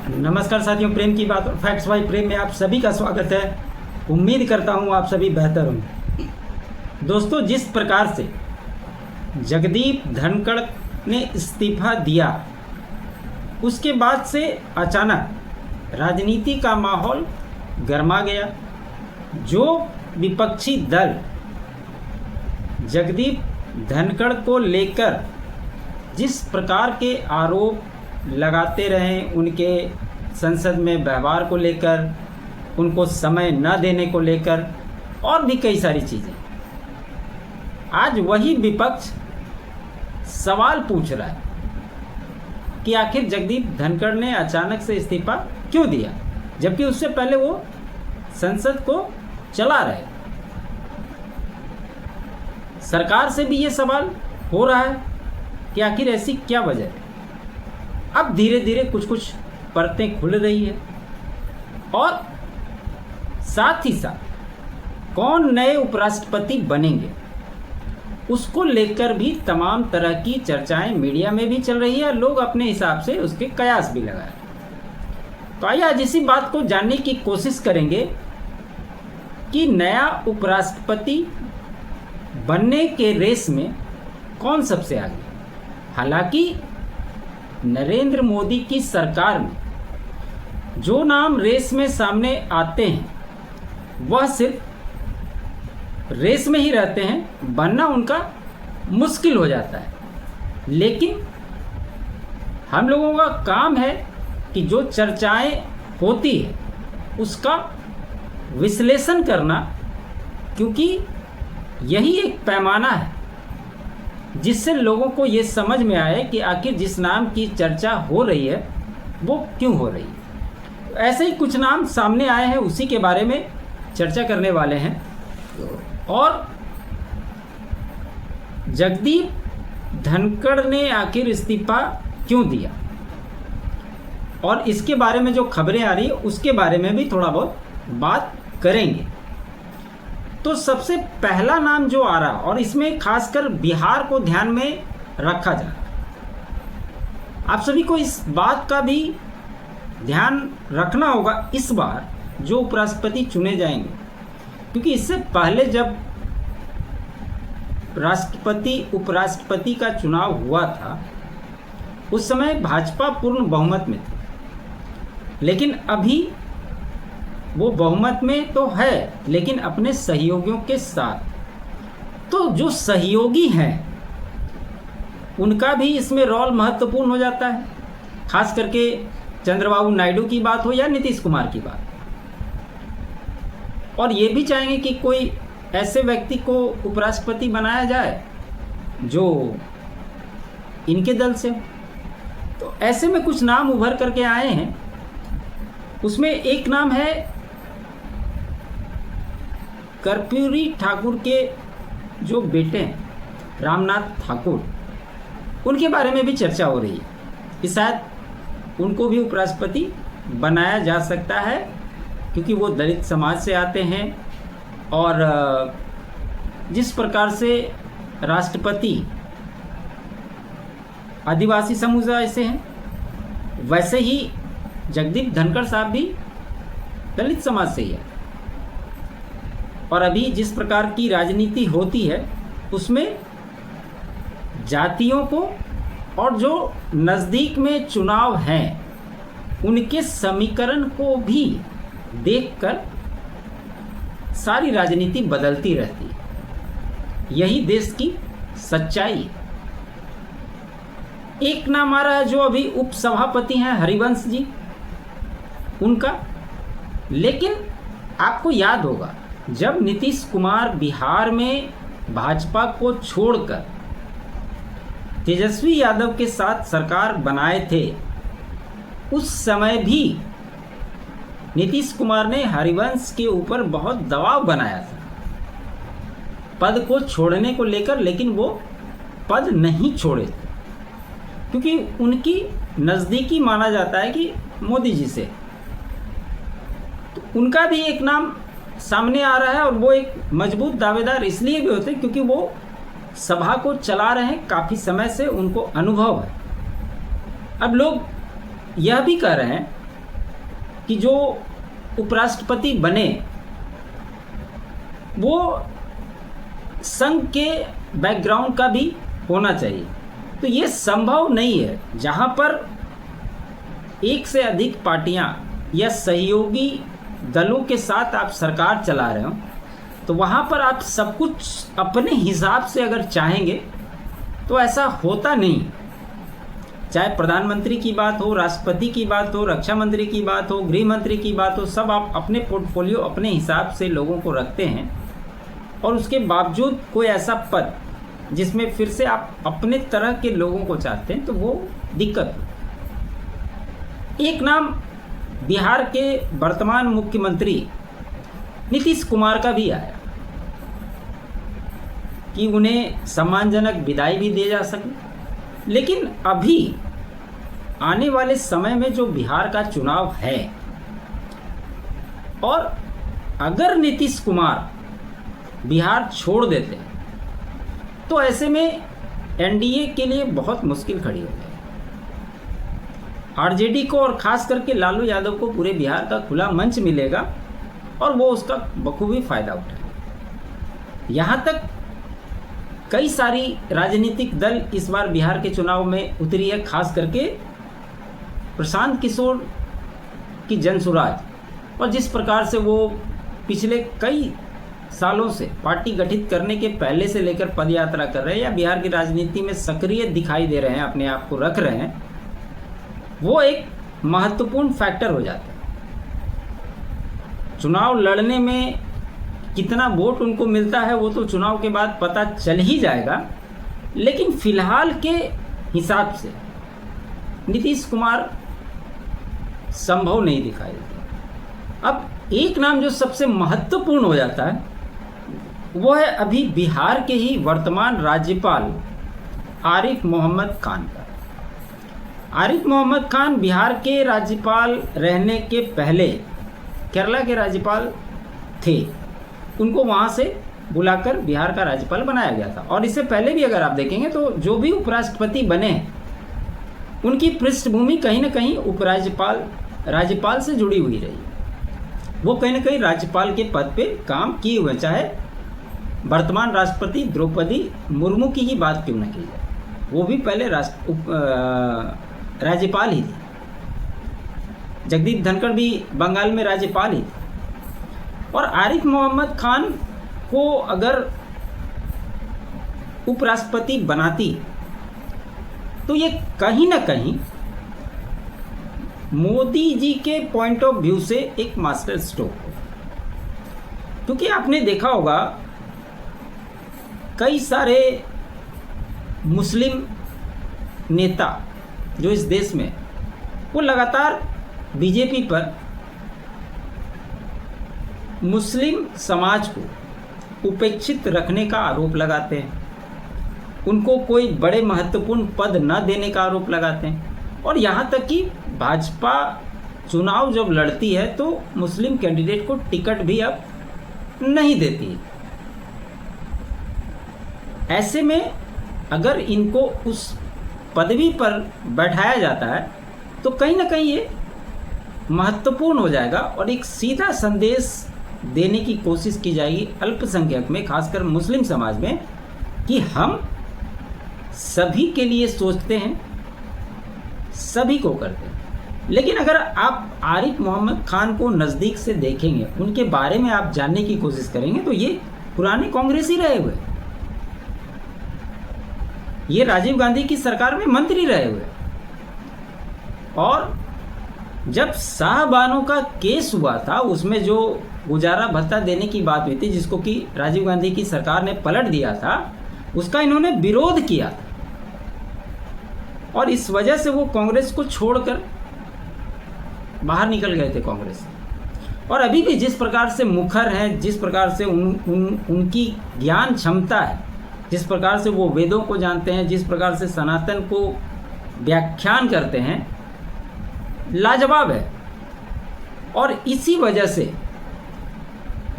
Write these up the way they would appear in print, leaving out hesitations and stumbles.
नमस्कार साथियों, प्रेम की बात और फैक्ट्स बाय प्रेम में आप सभी का स्वागत है। उम्मीद करता हूँ आप सभी बेहतर होंगे। दोस्तों, जिस प्रकार से जगदीप धनखड़ ने इस्तीफा दिया, उसके बाद से अचानक राजनीति का माहौल गर्मा गया। जो विपक्षी दल जगदीप धनखड़ को लेकर जिस प्रकार के आरोप लगाते रहे, उनके संसद में व्यवहार को लेकर, उनको समय न देने को लेकर और भी कई सारी चीज़ें, आज वही विपक्ष सवाल पूछ रहा है कि आखिर जगदीप धनखड़ ने अचानक से इस्तीफा क्यों दिया, जबकि उससे पहले वो संसद को चला रहे। सरकार से भी ये सवाल हो रहा है कि आखिर ऐसी क्या वजह है। अब धीरे धीरे कुछ कुछ परतें खुल रही है और साथ ही साथ कौन नए उपराष्ट्रपति बनेंगे उसको लेकर भी तमाम तरह की चर्चाएं मीडिया में भी चल रही है। लोग अपने हिसाब से उसके कयास भी लगा रहे हैं। तो आइए आज इसी बात को जानने की कोशिश करेंगे कि नया उपराष्ट्रपति बनने के रेस में कौन सबसे आगे। हालांकि नरेंद्र मोदी की सरकार में जो नाम रेस में सामने आते हैं वह सिर्फ रेस में ही रहते हैं, बनना उनका मुश्किल हो जाता है। लेकिन हम लोगों का काम है कि जो चर्चाएं होती है उसका विश्लेषण करना, क्योंकि यही एक पैमाना है जिससे लोगों को ये समझ में आए कि आखिर जिस नाम की चर्चा हो रही है वो क्यों हो रही है। ऐसे ही कुछ नाम सामने आए हैं, उसी के बारे में चर्चा करने वाले हैं। और जगदीप धनखड़ ने आखिर इस्तीफा क्यों दिया और इसके बारे में जो खबरें आ रही है उसके बारे में भी थोड़ा बहुत बात करेंगे। तो सबसे पहला नाम जो आ रहा, और इसमें खासकर बिहार को ध्यान में रखा जा रहा, आप सभी को इस बात का भी ध्यान रखना होगा इस बार जो उपराष्ट्रपति चुने जाएंगे, क्योंकि इससे पहले जब राष्ट्रपति उपराष्ट्रपति का चुनाव हुआ था उस समय भाजपा पूर्ण बहुमत में थी, लेकिन अभी वो बहुमत में तो है लेकिन अपने सहयोगियों के साथ। तो जो सहयोगी हैं उनका भी इसमें रोल महत्वपूर्ण हो जाता है, खास करके चंद्रबाबू नायडू की बात हो या नीतीश कुमार की बात। और ये भी चाहेंगे कि कोई ऐसे व्यक्ति को उपराष्ट्रपति बनाया जाए जो इनके दल से हो। तो ऐसे में कुछ नाम उभर करके आए हैं। उसमें एक नाम है कर्पूरी ठाकुर के जो बेटे हैं रामनाथ ठाकुर, उनके बारे में भी चर्चा हो रही है कि शायद उनको भी उपराष्ट्रपति बनाया जा सकता है, क्योंकि वो दलित समाज से आते हैं और जिस प्रकार से राष्ट्रपति आदिवासी समुदाय से हैं वैसे ही जगदीप धनखड़ साहब भी दलित समाज से ही है। और अभी जिस प्रकार की राजनीति होती है उसमें जातियों को और जो नज़दीक में चुनाव हैं उनके समीकरण को भी देखकर सारी राजनीति बदलती रहती है। यही देश की सच्चाई है। एक नाम आ रहा है जो अभी उपसभापति हैं हरिवंश जी, उनका। लेकिन आपको याद होगा जब नीतीश कुमार बिहार में भाजपा को छोड़कर तेजस्वी यादव के साथ सरकार बनाए थे, उस समय भी नीतीश कुमार ने हरिवंश के ऊपर बहुत दबाव बनाया था पद को छोड़ने को लेकर, लेकिन वो पद नहीं छोड़े थे क्योंकि उनकी नज़दीकी माना जाता है कि मोदी जी से। तो उनका भी एक नाम सामने आ रहा है और वो एक मजबूत दावेदार इसलिए भी होते हैं क्योंकि वो सभा को चला रहे हैं काफ़ी समय से, उनको अनुभव है। अब लोग यह भी कह रहे हैं कि जो उपराष्ट्रपति बने वो संघ के बैकग्राउंड का भी होना चाहिए। तो ये संभव नहीं है। जहाँ पर एक से अधिक पार्टियां या सहयोगी दलों के साथ आप सरकार चला रहे हो, तो वहाँ पर आप सब कुछ अपने हिसाब से अगर चाहेंगे तो ऐसा होता नहीं। चाहे प्रधानमंत्री की बात हो, राष्ट्रपति की बात हो, रक्षा मंत्री की बात हो, गृह मंत्री की बात हो, सब आप अपने पोर्टफोलियो अपने हिसाब से लोगों को रखते हैं और उसके बावजूद कोई ऐसा पद जिसमें फिर से आप अपने तरह के लोगों को चाहते हैं तो वो दिक्कत। एक नाम बिहार के वर्तमान मुख्यमंत्री नीतीश कुमार का भी आया कि उन्हें सम्मानजनक विदाई भी दी जा सके। लेकिन अभी आने वाले समय में जो बिहार का चुनाव है और अगर नीतीश कुमार बिहार छोड़ देते हैं तो ऐसे में एनडीए के लिए बहुत मुश्किल खड़ी हो जाएगी। आरजेडी को और खास करके लालू यादव को पूरे बिहार का खुला मंच मिलेगा और वो उसका बखूबी फायदा उठाएगा। यहाँ तक कई सारी राजनीतिक दल इस बार बिहार के चुनाव में उतरी है, खास करके प्रशांत किशोर की जनसुराज, और जिस प्रकार से वो पिछले कई सालों से पार्टी गठित करने के पहले से लेकर पदयात्रा कर रहे हैं या बिहार की राजनीति में सक्रिय दिखाई दे रहे हैं, अपने आप को रख रहे हैं, वो एक महत्वपूर्ण फैक्टर हो जाता है। चुनाव लड़ने में कितना वोट उनको मिलता है वो तो चुनाव के बाद पता चल ही जाएगा, लेकिन फिलहाल के हिसाब से नीतीश कुमार संभव नहीं दिखाई देता। अब एक नाम जो सबसे महत्वपूर्ण हो जाता है वो है अभी बिहार के ही वर्तमान राज्यपाल आरिफ मोहम्मद खान का। आरिफ मोहम्मद खान बिहार के राज्यपाल रहने के पहले केरला के राज्यपाल थे, उनको वहाँ से बुलाकर बिहार का राज्यपाल बनाया गया था। और इससे पहले भी अगर आप देखेंगे तो जो भी उपराष्ट्रपति बने उनकी पृष्ठभूमि कहीं ना कहीं राज्यपाल से जुड़ी हुई रही। वो कहीं ना कहीं राज्यपाल के पद पे काम किए हुए, चाहे वर्तमान राष्ट्रपति द्रौपदी मुर्मू की ही बात क्यों न की जाए, वो भी पहले राज्यपाल ही थे। जगदीप धनखड़ भी बंगाल में राज्यपाल ही थे। और आरिफ मोहम्मद खान को अगर उपराष्ट्रपति बनाती तो ये कहीं ना कहीं मोदी जी के पॉइंट ऑफ व्यू से एक मास्टर स्ट्रोक हो, क्योंकि आपने देखा होगा कई सारे मुस्लिम नेता जो इस देश में, वो लगातार बीजेपी पर मुस्लिम समाज को उपेक्षित रखने का आरोप लगाते हैं, उनको कोई बड़े महत्वपूर्ण पद न देने का आरोप लगाते हैं। और यहाँ तक कि भाजपा चुनाव जब लड़ती है तो मुस्लिम कैंडिडेट को टिकट भी अब नहीं देती है। ऐसे में अगर इनको उस पदवी पर बैठाया जाता है तो कहीं ना कहीं ये महत्वपूर्ण हो जाएगा और एक सीधा संदेश देने की कोशिश की जाएगी अल्पसंख्यक में, खासकर मुस्लिम समाज में, कि हम सभी के लिए सोचते हैं, सभी को करते हैं। लेकिन अगर आप आरिफ मोहम्मद खान को नज़दीक से देखेंगे, उनके बारे में आप जानने की कोशिश करेंगे तो ये पुराने कांग्रेसी रहे हुए, ये राजीव गांधी की सरकार में मंत्री रहे हुए, और जब शाहबानो का केस हुआ था उसमें जो गुजारा भत्ता देने की बात हुई थी, जिसको कि राजीव गांधी की सरकार ने पलट दिया था, उसका इन्होंने विरोध किया था और इस वजह से वो कांग्रेस को छोड़कर बाहर निकल गए थे कांग्रेस से। और अभी भी जिस प्रकार से मुखर हैं, जिस प्रकार से उनकी ज्ञान क्षमता है, जिस प्रकार से वो वेदों को जानते हैं, जिस प्रकार से सनातन को व्याख्यान करते हैं, लाजवाब है। और इसी वजह से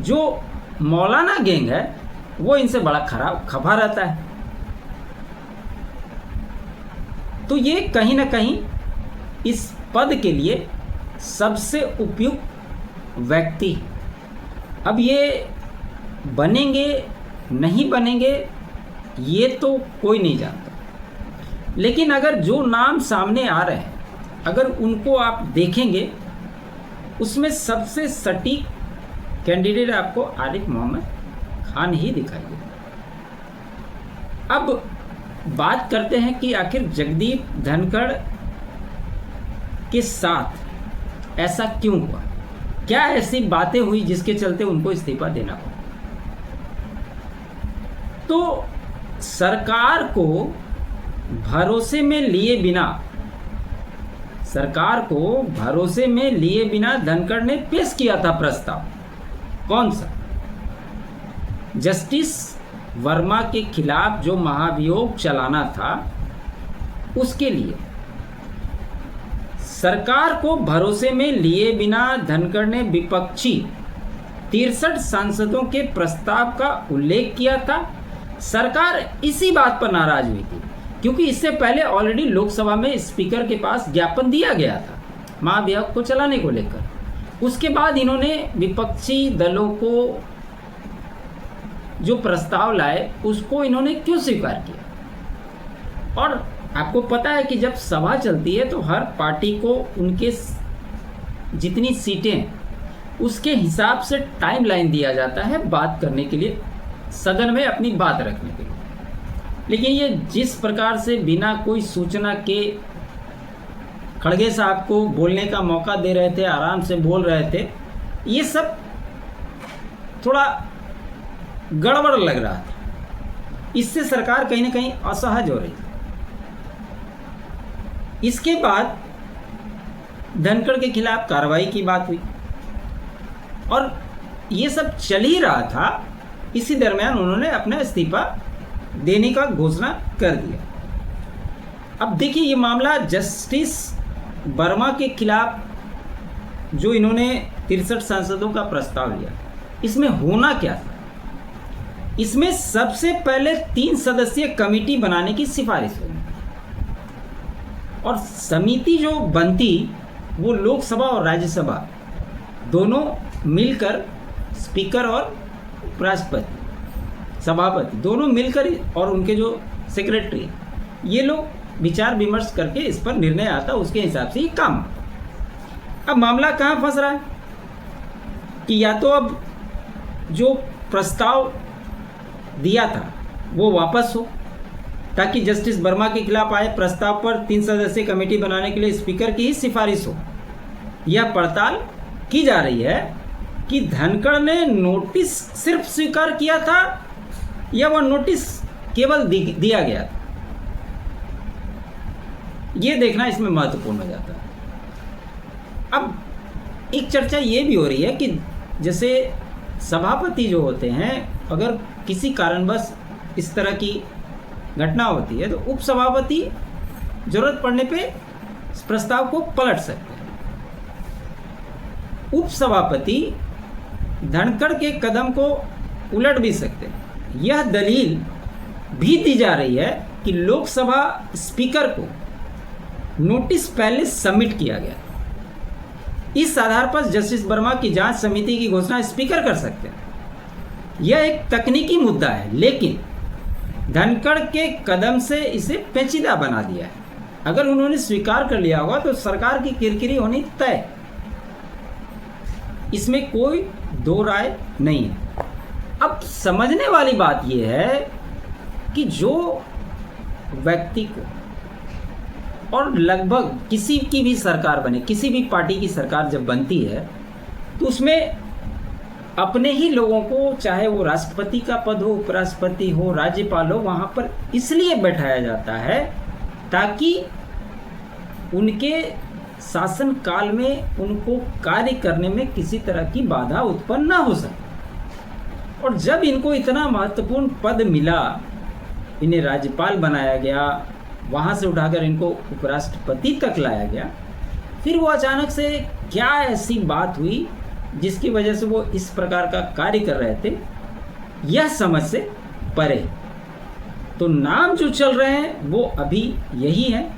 जो मौलाना गैंग है वो इनसे बड़ा खफा रहता है। तो ये कहीं ना कहीं इस पद के लिए सबसे उपयुक्त व्यक्ति। अब ये बनेंगे नहीं बनेंगे ये तो कोई नहीं जानता, लेकिन अगर जो नाम सामने आ रहे हैं अगर उनको आप देखेंगे उसमें सबसे सटीक कैंडिडेट आपको आरिफ मोहम्मद खान ही दिखाई देगा। अब बात करते हैं कि आखिर जगदीप धनखड़ के साथ ऐसा क्यों हुआ, क्या ऐसी बातें हुई जिसके चलते उनको इस्तीफा देना पड़ा। तो सरकार को भरोसे में लिए बिना धनखड़ ने पेश किया था प्रस्ताव। कौन सा? जस्टिस वर्मा के खिलाफ जो महाभियोग चलाना था उसके लिए सरकार को भरोसे में लिए बिना धनखड़ ने विपक्षी 63 सांसदों के प्रस्ताव का उल्लेख किया था। सरकार इसी बात पर नाराज हुई थी क्योंकि इससे पहले ऑलरेडी लोकसभा में स्पीकर के पास ज्ञापन दिया गया था महाभियोग को चलाने को लेकर। उसके बाद इन्होंने विपक्षी दलों को जो प्रस्ताव लाए उसको इन्होंने क्यों स्वीकार किया। और आपको पता है कि जब सभा चलती है तो हर पार्टी को उनके जितनी सीटें उसके हिसाब से टाइमलाइन दिया जाता है बात करने के लिए, सदन में अपनी बात रखने के लिए। लेकिन ये जिस प्रकार से बिना कोई सूचना के खड़गे साहब को बोलने का मौका दे रहे थे, आराम से बोल रहे थे, ये सब थोड़ा गड़बड़ लग रहा था। इससे सरकार कहीं ना कहीं असहज हो रही थी। इसके बाद धनखड़ के खिलाफ कार्रवाई की बात हुई और ये सब चल ही रहा था। इसी दरमियान उन्होंने अपना इस्तीफा देने का घोषणा कर दिया। अब देखिए ये मामला जस्टिस वर्मा के खिलाफ जो इन्होंने 63 सांसदों का प्रस्ताव लिया, इसमें होना क्या था। इसमें सबसे पहले 3 सदस्यीय कमेटी बनाने की सिफारिश हुई और समिति जो बनती वो लोकसभा और राज्यसभा दोनों मिलकर, स्पीकर और उपराष्ट्रपति सभापति दोनों मिलकर और उनके जो सेक्रेटरी ये लोग विचार विमर्श करके इस पर निर्णय आता, उसके हिसाब से ये काम। अब मामला कहाँ फंस रहा है कि या तो अब जो प्रस्ताव दिया था वो वापस हो ताकि जस्टिस वर्मा के खिलाफ आए प्रस्ताव पर 3 सदस्यीय कमेटी बनाने के लिए स्पीकर की ही सिफारिश हो। यह पड़ताल की जा रही है कि धनखड़ ने नोटिस सिर्फ स्वीकार किया था या वह नोटिस केवल दिया गया था। यह देखना इसमें महत्वपूर्ण हो जाता है। अब एक चर्चा ये भी हो रही है कि जैसे सभापति जो होते हैं अगर किसी कारणवश इस तरह की घटना होती है तो उपसभापति जरूरत पड़ने पे इस प्रस्ताव को पलट सकते हैं। उपसभापति धनखड़ के कदम को उलट भी सकते हैं। यह दलील भी दी जा रही है कि लोकसभा स्पीकर को नोटिस पहले सबमिट किया गया। इस आधार पर जस्टिस वर्मा की जांच समिति की घोषणा स्पीकर कर सकते हैं। यह एक तकनीकी मुद्दा है लेकिन धनखड़ के कदम से इसे पेचीदा बना दिया है। अगर उन्होंने स्वीकार कर लिया होगा तो सरकार की किरकिरी होनी तय, इसमें कोई दो राय नहीं है। अब समझने वाली बात यह है कि जो व्यक्ति को और लगभग किसी की भी सरकार बने, किसी भी पार्टी की सरकार जब बनती है तो उसमें अपने ही लोगों को, चाहे वो राष्ट्रपति का पद हो, उपराष्ट्रपति हो, राज्यपाल हो, वहाँ पर इसलिए बैठाया जाता है ताकि उनके शासन काल में उनको कार्य करने में किसी तरह की बाधा उत्पन्न ना हो सके। और जब इनको इतना महत्वपूर्ण पद मिला, इन्हें राज्यपाल बनाया गया, वहाँ से उठाकर इनको उपराष्ट्रपति तक लाया गया, फिर वो अचानक से क्या ऐसी बात हुई जिसकी वजह से वो इस प्रकार का कार्य कर रहे थे, यह समझ से परे। तो नाम जो चल रहे हैं वो अभी यही है।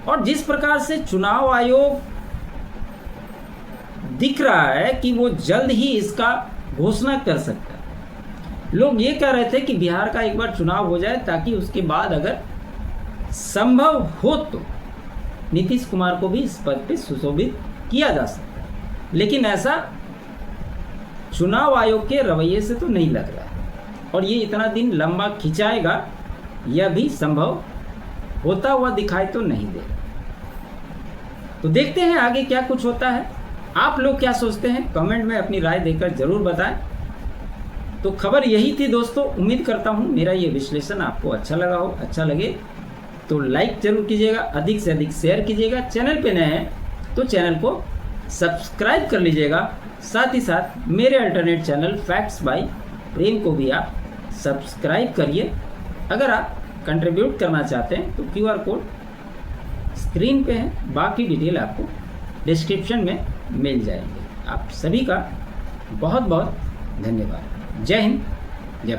और जिस प्रकार से चुनाव आयोग दिख रहा है कि वो जल्द ही इसका घोषणा कर सकता है। लोग ये कह रहे थे कि बिहार का एक बार चुनाव हो जाए ताकि उसके बाद अगर संभव हो तो नीतीश कुमार को भी इस पद पे सुशोभित किया जा सकता है, लेकिन ऐसा चुनाव आयोग के रवैये से तो नहीं लग रहा है और ये इतना दिन लंबा खिंचाएगा यह भी संभव होता हुआ दिखाई तो नहीं दे रहा। तो देखते हैं आगे क्या कुछ होता है। आप लोग क्या सोचते हैं कमेंट में अपनी राय देकर जरूर बताएं। तो खबर यही थी दोस्तों, उम्मीद करता हूं मेरा ये विश्लेषण आपको अच्छा लगा हो। अच्छा लगे तो लाइक जरूर कीजिएगा, अधिक से अधिक शेयर कीजिएगा। चैनल पे नए हैं तो चैनल को सब्सक्राइब कर लीजिएगा। साथ ही साथ मेरे अल्टरनेट चैनल फैक्ट्स बाय प्रेम को भी आप सब्सक्राइब करिए। अगर आप कंट्रीब्यूट करना चाहते हैं तो QR कोड स्क्रीन पे है, बाकी डिटेल आपको डिस्क्रिप्शन में मिल जाएंगे। आप सभी का बहुत बहुत धन्यवाद। जय हिंद।